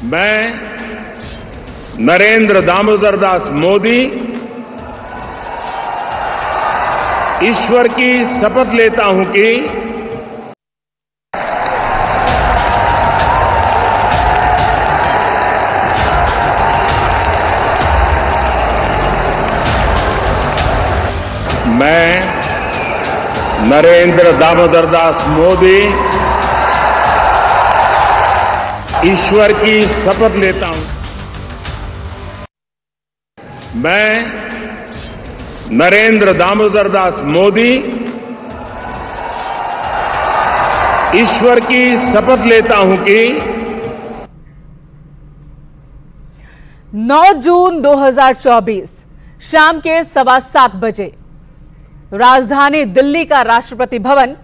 मैं नरेंद्र दामोदर दास मोदी ईश्वर की शपथ लेता हूं कि मैं नरेंद्र दामोदर दास मोदी ईश्वर की शपथ लेता हूं। मैं नरेंद्र दामोदर दास मोदी ईश्वर की शपथ लेता हूं कि 9 जून 2024 शाम के 7:15 बजे राजधानी दिल्ली का राष्ट्रपति भवन,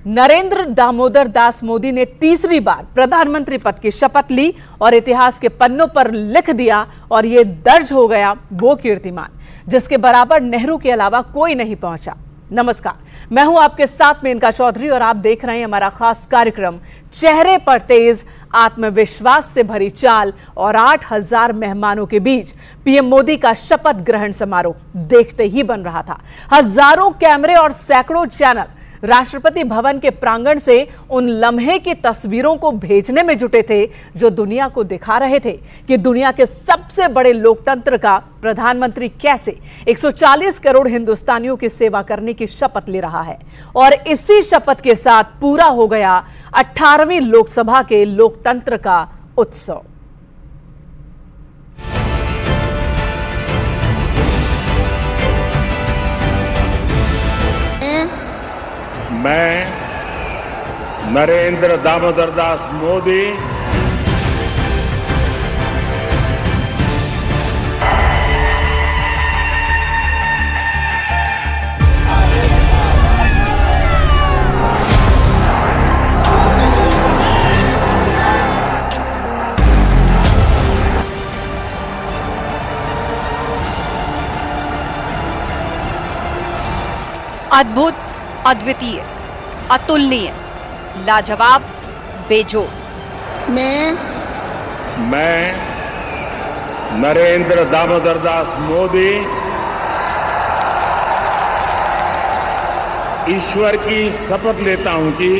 नरेंद्र दामोदर दास मोदी ने तीसरी बार प्रधानमंत्री पद की शपथ ली और इतिहास के पन्नों पर लिख दिया और यह दर्ज हो गया वो कीर्तिमान जिसके बराबर नेहरू के अलावा कोई नहीं पहुंचा। नमस्कार, मैं हूं आपके साथ मेनका चौधरी और आप देख रहे हैं हमारा खास कार्यक्रम चेहरे पर तेज, आत्मविश्वास से भरी चाल और 8000 मेहमानों के बीच पीएम मोदी का शपथ ग्रहण समारोह देखते ही बन रहा था। हजारों कैमरे और सैकड़ों चैनल राष्ट्रपति भवन के प्रांगण से उन लम्हे की तस्वीरों को भेजने में जुटे थे जो दुनिया को दिखा रहे थे कि दुनिया के सबसे बड़े लोकतंत्र का प्रधानमंत्री कैसे 140 करोड़ हिंदुस्तानियों की सेवा करने की शपथ ले रहा है। और इसी शपथ के साथ पूरा हो गया 18वीं लोकसभा के लोकतंत्र का उत्सव। मैं नरेंद्र दामोदर दास मोदी अद्भुत, अद्वितीय, अतुलनीय, लाजवाब, बेजोड़। मैं नरेंद्र दामोदर दास मोदी ईश्वर की शपथ लेता हूं कि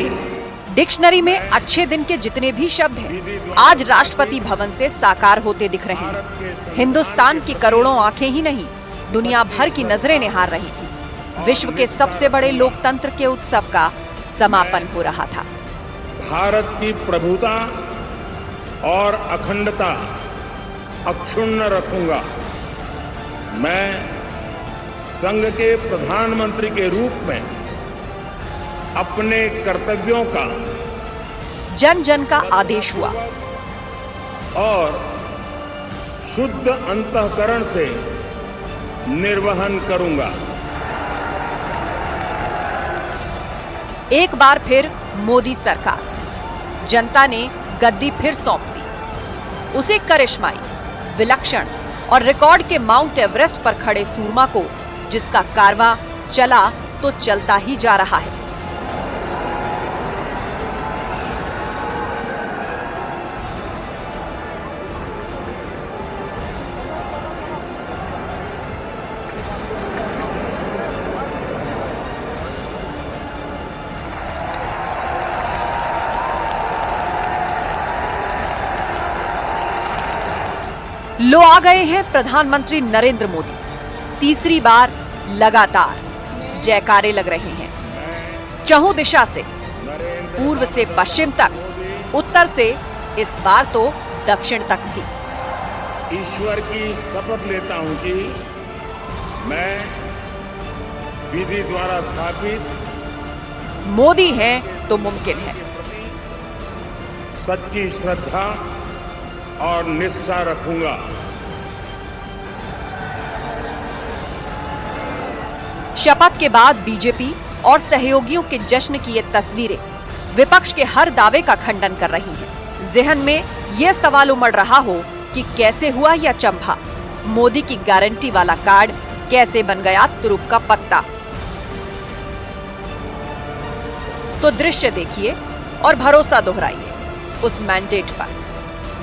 डिक्शनरी में अच्छे दिन के जितने भी शब्द हैं आज राष्ट्रपति भवन से साकार होते दिख रहे हैं। हिंदुस्तान की करोड़ों आंखें ही नहीं, दुनिया भर की नजरें निहार रही थी। विश्व के सबसे बड़े लोकतंत्र के उत्सव का समापन हो रहा था। भारत की प्रभुता और अखंडता अक्षुण्ण रखूंगा। मैं संघ के प्रधानमंत्री के रूप में अपने कर्तव्यों का जन जन का आदेश हुआ और शुद्ध अंतःकरण से निर्वहन करूंगा। एक बार फिर मोदी सरकार, जनता ने गद्दी फिर सौंप दी उसे करिश्माई, विलक्षण और रिकॉर्ड के माउंट एवरेस्ट पर खड़े सूरमा को, जिसका कारवां चला तो चलता ही जा रहा है। लो आ गए हैं प्रधानमंत्री नरेंद्र मोदी। तीसरी बार लगातार जयकारे लग रहे हैं चहुं दिशा से, पूर्व से पश्चिम तक, उत्तर से इस बार तो दक्षिण तक भी। ईश्वर की शपथ लेता हूं कि मैं विधि द्वारा स्थापित मोदी हैं तो मुमकिन है। सच्ची श्रद्धा और निष्ठा रखूंगा। शपथ के बाद बीजेपी और सहयोगियों के जश्न की ये तस्वीरें विपक्ष के हर दावे का खंडन कर रही हैं। ज़हन में यह सवाल उमड़ रहा हो कि कैसे हुआ यह चंभा, मोदी की गारंटी वाला कार्ड कैसे बन गया तुरुप का पत्ता। तो दृश्य देखिए और भरोसा दोहराइए उस मैंडेट पर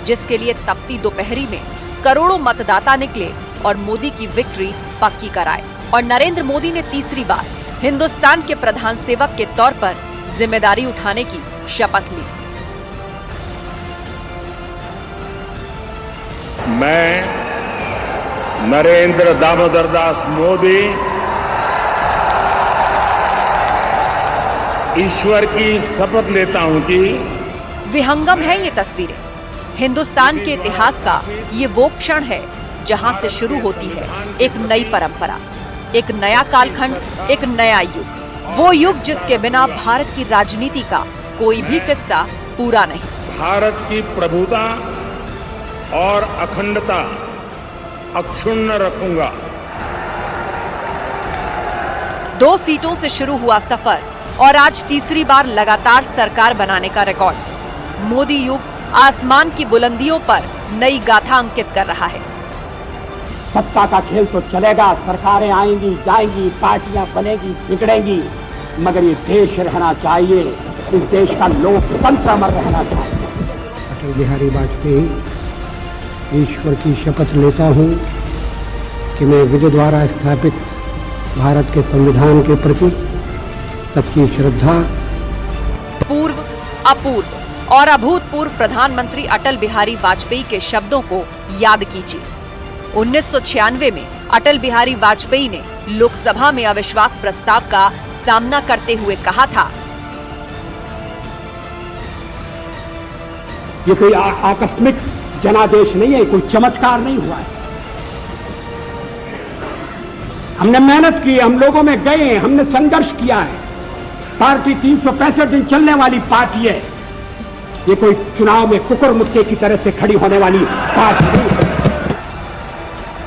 जिसके लिए तपती दोपहरी में करोड़ों मतदाता निकले और मोदी की विक्ट्री पक्की कराए। और नरेंद्र मोदी ने तीसरी बार हिंदुस्तान के प्रधान सेवक के तौर पर जिम्मेदारी उठाने की शपथ ली। मैं नरेंद्र दामोदर दास मोदी ईश्वर की शपथ लेता हूं कि विहंगम है ये तस्वीरें। हिंदुस्तान के इतिहास का ये वो क्षण है जहां से शुरू होती है एक नई परंपरा, एक नया कालखंड, एक नया युग। वो युग जिसके बिना भारत की राजनीति का कोई भी किस्सा पूरा नहीं। भारत की प्रभुता और अखंडता अक्षुण्ण रखूंगा। 2 सीटों से शुरू हुआ सफर और आज तीसरी बार लगातार सरकार बनाने का रिकॉर्ड। मोदी युग आसमान की बुलंदियों पर नई गाथा अंकित कर रहा है। सत्ता का खेल तो चलेगा, सरकारें आएंगी जाएंगी, पार्टियां बनेगी बिगड़ेंगी, मगर ये देश रहना चाहिए, इस देश का लोकतंत्र अमर रहना चाहिए। अटल बिहारी वाजपेयी ईश्वर की शपथ लेता हूं कि मैं विधि द्वारा स्थापित भारत के संविधान के प्रति सच्ची श्रद्धा, पूर्व, अपूर्व और अभूतपूर्व प्रधानमंत्री अटल बिहारी वाजपेयी के शब्दों को याद कीजिए। 1996 में अटल बिहारी वाजपेयी ने लोकसभा में अविश्वास प्रस्ताव का सामना करते हुए कहा था, ये कोई आकस्मिक जनादेश नहीं है, कोई चमत्कार नहीं हुआ है। हमने मेहनत की, हम लोगों में गए, हमने संघर्ष किया है। पार्टी 365 दिन चलने वाली पार्टी है, ये कोई चुनाव में कुकुर मुक्के की तरह से खड़ी होने वाली पार्टी नहीं है।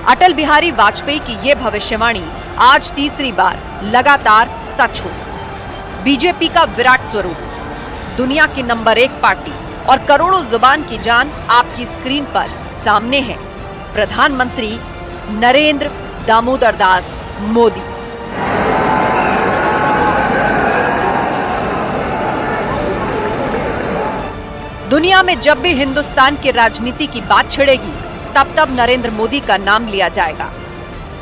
अटल बिहारी वाजपेयी की ये भविष्यवाणी आज तीसरी बार लगातार सच हुई। बीजेपी का विराट स्वरूप, दुनिया की नंबर 1 पार्टी और करोड़ों जुबान की जान आपकी स्क्रीन पर सामने है। प्रधानमंत्री नरेंद्र दामोदर दास मोदी। दुनिया में जब भी हिंदुस्तान की राजनीति की बात छिड़ेगी, तब तब नरेंद्र मोदी का नाम लिया जाएगा।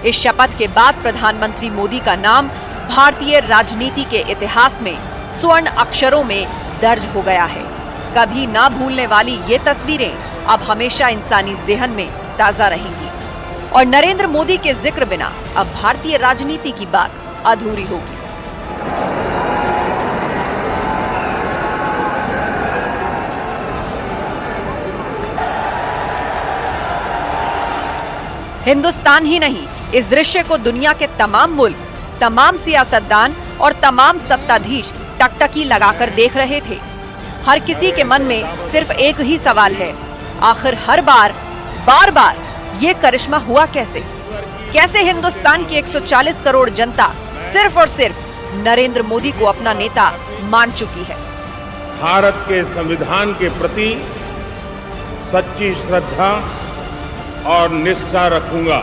इस शपथ के बाद प्रधानमंत्री मोदी का नाम भारतीय राजनीति के इतिहास में स्वर्ण अक्षरों में दर्ज हो गया है। कभी ना भूलने वाली ये तस्वीरें अब हमेशा इंसानी ज़हन में ताजा रहेंगी और नरेंद्र मोदी के जिक्र बिना अब भारतीय राजनीति की बात अधूरी होगी। हिंदुस्तान ही नहीं, इस दृश्य को दुनिया के तमाम मुल्क, तमाम सियासतदान और तमाम सत्ताधीश टकटकी लगाकर देख रहे थे। हर किसी के मन में सिर्फ एक ही सवाल है, आखिर हर बार बार ये करिश्मा हुआ कैसे? कैसे हिंदुस्तान की 140 करोड़ जनता सिर्फ और सिर्फ नरेंद्र मोदी को अपना नेता मान चुकी है? भारत के संविधान के प्रति सच्ची श्रद्धा और निष्ठा रखूंगा।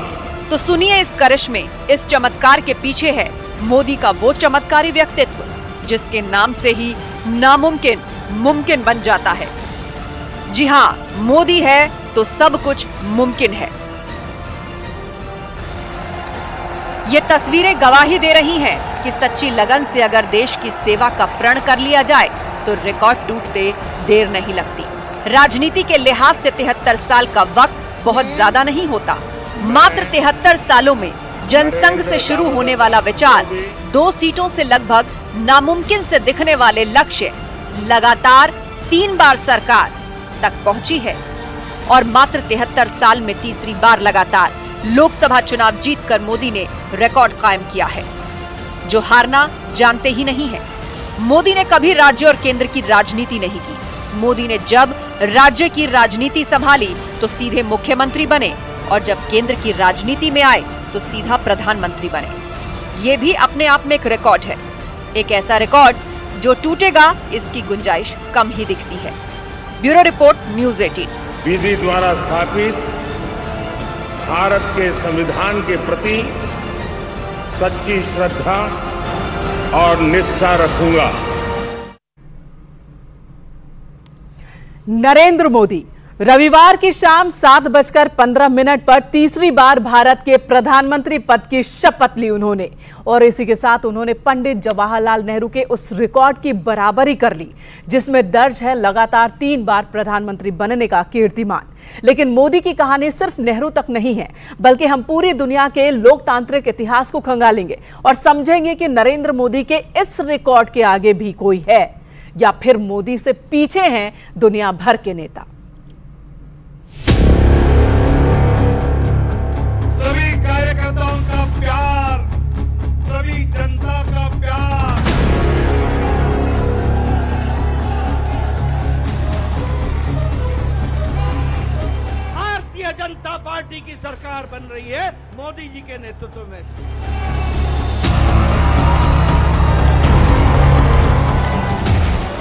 तो सुनिए इस करिश्मे, इस चमत्कार के पीछे है मोदी का वो चमत्कारी व्यक्तित्व जिसके नाम से ही नामुमकिन मुमकिन बन जाता है। जी हाँ, मोदी है तो सब कुछ मुमकिन है। ये तस्वीरें गवाही दे रही हैं कि सच्ची लगन से अगर देश की सेवा का प्रण कर लिया जाए तो रिकॉर्ड टूटते देर नहीं लगती। राजनीति के लिहाज से 73 साल का वक्त बहुत ज्यादा नहीं होता। मात्र 73 सालों में जनसंघ से शुरू होने वाला विचार 2 सीटों से लगभग नामुमकिन से दिखने वाले लक्ष्य लगातार 3 बार सरकार तक पहुंची है और मात्र 73 साल में तीसरी बार लगातार लोकसभा चुनाव जीतकर मोदी ने रिकॉर्ड कायम किया है, जो हारना जानते ही नहीं है। मोदी ने कभी राज्य और केंद्र की राजनीति नहीं की। मोदी ने जब राज्य की राजनीति संभाली तो सीधे मुख्यमंत्री बने और जब केंद्र की राजनीति में आए तो सीधा प्रधानमंत्री बने। ये भी अपने आप में एक रिकॉर्ड है, एक ऐसा रिकॉर्ड जो टूटेगा इसकी गुंजाइश कम ही दिखती है। Bureau report, news 18। विधि द्वारा स्थापित भारत के संविधान के प्रति सच्ची श्रद्धा और निष्ठा रखूंगा। नरेंद्र मोदी रविवार की शाम 7:15 पर तीसरी बार भारत के प्रधानमंत्री पद की शपथ ली उन्होंने, और इसी के साथ उन्होंने पंडित जवाहरलाल नेहरू के उस रिकॉर्ड की बराबरी कर ली जिसमें दर्ज है लगातार 3 बार प्रधानमंत्री बनने का कीर्तिमान। लेकिन मोदी की कहानी सिर्फ नेहरू तक नहीं है, बल्कि हम पूरी दुनिया के लोकतांत्रिक इतिहास को खंगालेंगे और समझेंगे कि नरेंद्र मोदी के इस रिकॉर्ड के आगे भी कोई है या फिर मोदी से पीछे हैं दुनिया भर के नेता। सभी कार्यकर्ताओं का प्यार, सभी जनता का प्यार, भारतीय जनता पार्टी की सरकार बन रही है मोदी जी के नेतृत्व में।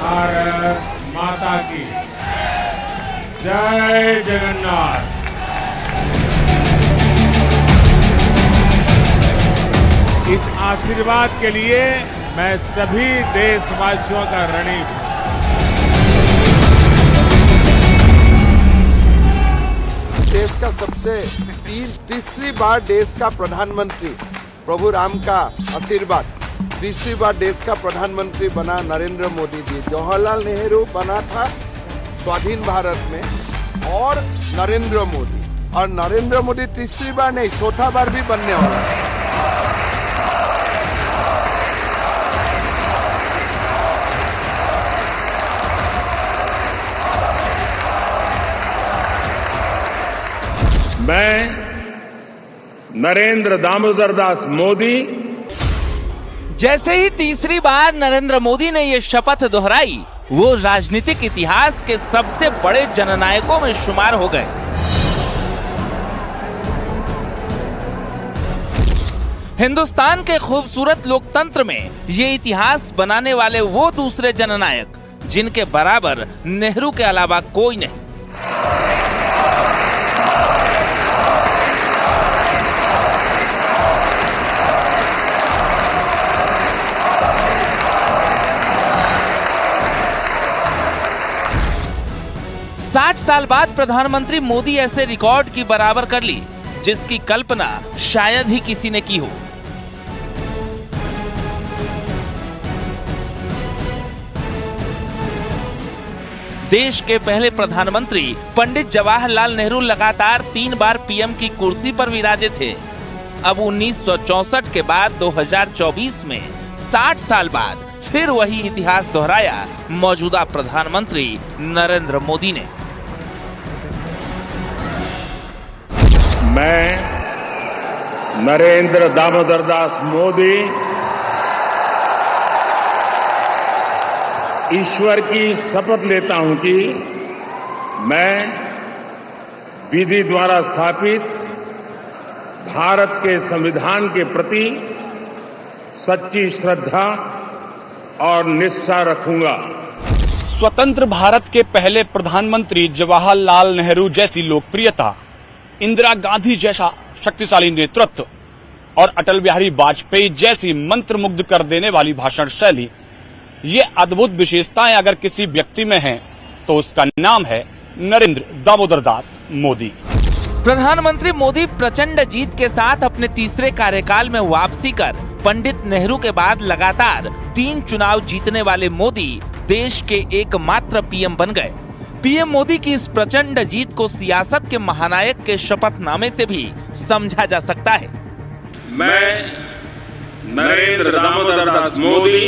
भारत माता की जय जगन्नाथ। इस आशीर्वाद के लिए मैं सभी देशवासियों का ऋणी हूं। देश का तीसरी बार देश का प्रधानमंत्री प्रभु राम का आशीर्वाद, तीसरी बार देश का प्रधानमंत्री बना नरेंद्र मोदी जी। जवाहरलाल नेहरू बना था स्वाधीन भारत में, और नरेंद्र मोदी तीसरी बार नहीं, चौथा बार भी बनने वाला है। मैं नरेंद्र दामोदर दास मोदी। जैसे ही तीसरी बार नरेंद्र मोदी ने ये शपथ दोहराई, वो राजनीतिक इतिहास के सबसे बड़े जननायकों में शुमार हो गए। हिंदुस्तान के खूबसूरत लोकतंत्र में ये इतिहास बनाने वाले वो दूसरे जननायक जिनके बराबर नेहरू के अलावा कोई नहीं। साठ साल बाद प्रधानमंत्री मोदी ऐसे रिकॉर्ड की बराबर कर ली जिसकी कल्पना शायद ही किसी ने की हो। देश के पहले प्रधानमंत्री पंडित जवाहरलाल नेहरू लगातार 3 बार पीएम की कुर्सी पर विराजे थे। अब 1964 के बाद 2024 में 60 साल बाद फिर वही इतिहास दोहराया मौजूदा प्रधानमंत्री नरेंद्र मोदी ने। मैं नरेंद्र दामोदर दास मोदी ईश्वर की शपथ लेता हूं कि मैं विधि द्वारा स्थापित भारत के संविधान के प्रति सच्ची श्रद्धा और निष्ठा रखूंगा। स्वतंत्र भारत के पहले प्रधानमंत्री जवाहरलाल नेहरू जैसी लोकप्रियता, इंदिरा गांधी जैसा शक्तिशाली नेतृत्व और अटल बिहारी वाजपेयी जैसी मंत्रमुग्ध कर देने वाली भाषण शैली, ये अद्भुत विशेषताएं अगर किसी व्यक्ति में हैं तो उसका नाम है नरेंद्र दामोदर दास मोदी। प्रधानमंत्री मोदी प्रचंड जीत के साथ अपने तीसरे कार्यकाल में वापसी कर पंडित नेहरू के बाद लगातार 3 चुनाव जीतने वाले मोदी देश के एकमात्र पीएम बन गए। पीएम मोदी की इस प्रचंड जीत को सियासत के महानायक के शपथनामे से भी समझा जा सकता है। मैं नरेंद्र दामोदर दास मोदी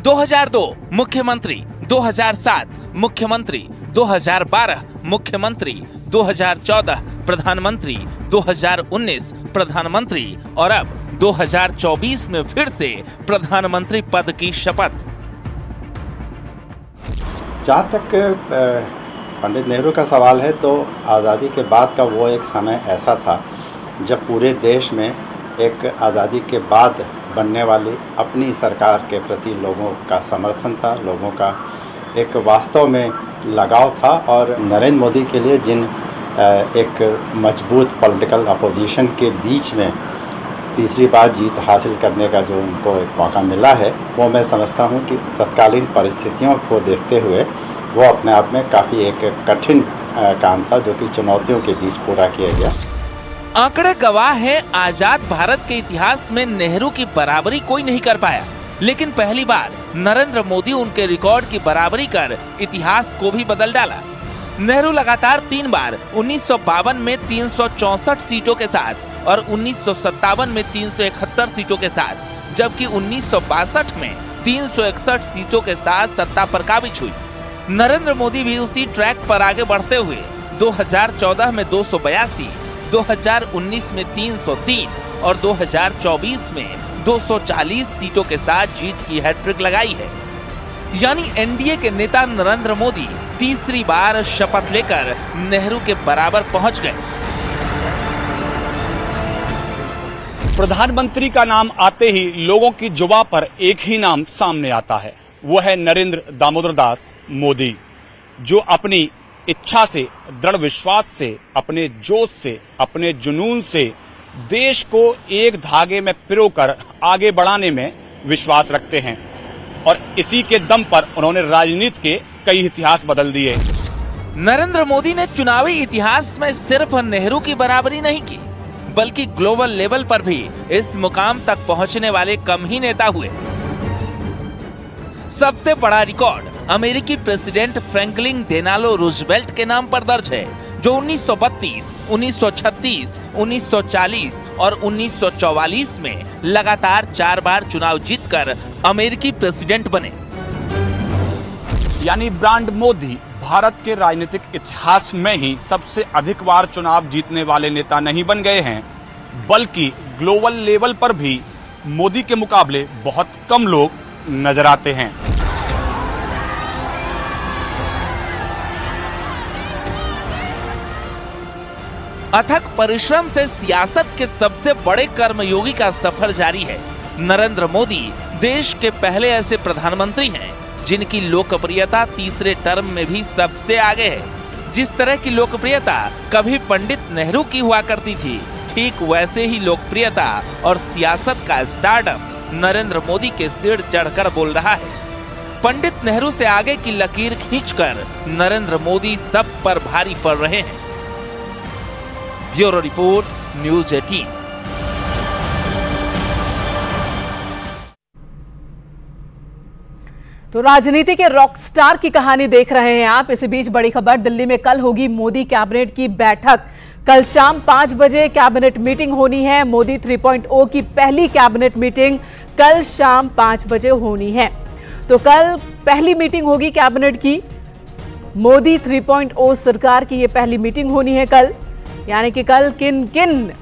2002 मुख्यमंत्री, 2007 मुख्यमंत्री, 2012 मुख्यमंत्री, 2014 प्रधानमंत्री, 2019 प्रधानमंत्री और अब 2024 में फिर से प्रधानमंत्री पद की शपथ। जहाँ तक पंडित नेहरू का सवाल है तो आज़ादी के बाद का वो एक समय ऐसा था जब पूरे देश में एक आज़ादी के बाद बनने वाली अपनी सरकार के प्रति लोगों का समर्थन था, लोगों का एक वास्तव में लगाव था। और नरेंद्र मोदी के लिए जिन एक मजबूत पॉलिटिकल अपोजिशन के बीच में तीसरी बार जीत हासिल करने का जो उनको एक मौका मिला है, वो मैं समझता हूँ कि तत्कालीन परिस्थितियों को देखते हुए वो अपने आप में काफ़ी एक कठिन काम था जो कि चुनौतियों के बीच पूरा किया गया। आंकड़े गवाह हैं, आजाद भारत के इतिहास में नेहरू की बराबरी कोई नहीं कर पाया, लेकिन पहली बार नरेंद्र मोदी उनके रिकॉर्ड की बराबरी कर इतिहास को भी बदल डाला। नेहरू लगातार 3 बार 1952 में 364 सीटों के साथ और 1957 में 371 सीटों के साथ, जबकि 1962 में 361 सीटों के साथ सत्ता पर काबिज हुई। नरेंद्र मोदी भी उसी ट्रैक पर आगे बढ़ते हुए 2014 में 282, 2019 में 303 और 2024 में 240 सीटों के साथ जीत की हैट्रिक लगाई है। यानी एनडीए के नेता नरेंद्र मोदी तीसरी बार शपथ लेकर नेहरू के बराबर पहुंच गए। प्रधानमंत्री का नाम आते ही लोगों की जुबां पर एक ही नाम सामने आता है, वो है नरेंद्र दामोदर दास मोदी, जो अपनी इच्छा से, दृढ़ विश्वास से, अपने जोश से, अपने जुनून से देश को एक धागे में पिरोकर आगे बढ़ाने में विश्वास रखते हैं और इसी के दम पर उन्होंने राजनीति के कई इतिहास बदल दिए। नरेंद्र मोदी ने चुनावी इतिहास में सिर्फ नेहरू की बराबरी नहीं की, बल्कि ग्लोबल लेवल पर भी इस मुकाम तक पहुंचने वाले कम ही नेता हुए। सबसे बड़ा रिकॉर्ड अमेरिकी प्रेसिडेंट फ्रैंकलिन डेलानो रूजवेल्ट के नाम पर दर्ज है, जो 1932, 1936, 1940 और 1944 में लगातार 4 बार चुनाव जीतकर अमेरिकी प्रेसिडेंट बने। यानी ब्रांड मोदी भारत के राजनीतिक इतिहास में ही सबसे अधिक बार चुनाव जीतने वाले नेता नहीं बन गए हैं, बल्कि ग्लोबल लेवल पर भी मोदी के मुकाबले बहुत कम लोग नजर आते हैं। अथक परिश्रम से सियासत के सबसे बड़े कर्मयोगी का सफर जारी है। नरेंद्र मोदी देश के पहले ऐसे प्रधानमंत्री हैं जिनकी लोकप्रियता तीसरे टर्म में भी सबसे आगे है। जिस तरह की लोकप्रियता कभी पंडित नेहरू की हुआ करती थी, ठीक वैसे ही लोकप्रियता और सियासत का स्टारडम नरेंद्र मोदी के सिर चढ़कर बोल रहा है। पंडित नेहरू से आगे की लकीर खींचकर नरेंद्र मोदी सब पर भारी पड़ रहे हैं। Bureau report, news 18। तो राजनीति के रॉक स्टार की कहानी देख रहे हैं आप। इसी बीच बड़ी खबर, दिल्ली में कल होगी मोदी कैबिनेट की बैठक। कल शाम 5 बजे कैबिनेट मीटिंग होनी है। मोदी 3.0 की पहली कैबिनेट मीटिंग कल शाम 5 बजे होनी है। तो कल पहली मीटिंग होगी कैबिनेट की। मोदी 3.0 सरकार की ये पहली मीटिंग होनी है कल। यानी कि कल किन किन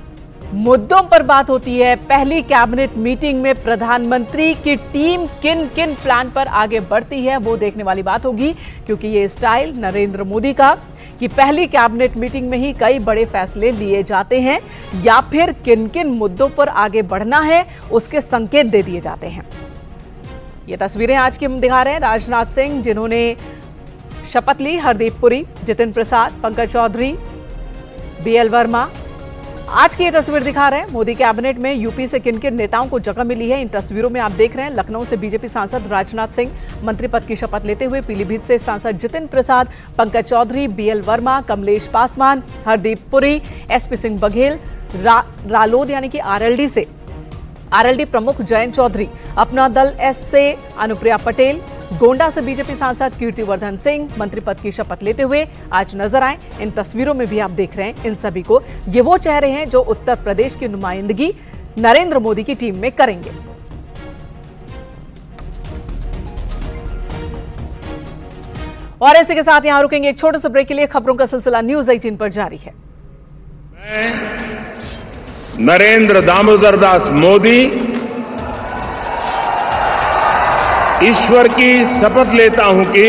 मुद्दों पर बात होती है, पहली कैबिनेट मीटिंग में प्रधानमंत्री की टीम किन किन प्लान पर आगे बढ़ती है, वो देखने वाली बात होगी। क्योंकि ये स्टाइल नरेंद्र मोदी का कि पहली कैबिनेट मीटिंग में ही कई बड़े फैसले लिए जाते हैं या फिर किन किन मुद्दों पर आगे बढ़ना है उसके संकेत दे दिए जाते हैं। ये तस्वीरें आज की हम दिखा रहे हैं। राजनाथ सिंह जिन्होंने शपथ ली, हरदीप पुरी, जितिन प्रसाद, पंकज चौधरी, बीएल वर्मा, आज की ये तस्वीर दिखा रहे हैं। मोदी कैबिनेट में यूपी से किन किन नेताओं को जगह मिली है, इन तस्वीरों में आप देख रहे हैं। लखनऊ से बीजेपी सांसद राजनाथ सिंह मंत्री पद की शपथ लेते हुए, पीलीभीत से सांसद जितिन प्रसाद, पंकज चौधरी, बीएल वर्मा, कमलेश पासवान, हरदीप पुरी, एसपी सिंह बघेल, रालोद यानी कि आरएलडी से आरएलडी प्रमुख जयंत चौधरी, अपना दल एस से अनुप्रिया पटेल, गोंडा से बीजेपी सांसद कीर्तिवर्धन सिंह मंत्री पद की शपथ लेते हुए आज नजर आए। इन तस्वीरों में भी आप देख रहे हैं इन सभी को। ये वो चेहरे हैं जो उत्तर प्रदेश की नुमाइंदगी नरेंद्र मोदी की टीम में करेंगे। और इसी के साथ यहां रुकेंगे एक छोटे से ब्रेक के लिए। खबरों का सिलसिला न्यूज 18 पर जारी है। नरेंद्र दामोदर दास मोदी ईश्वर की शपथ लेता हूं कि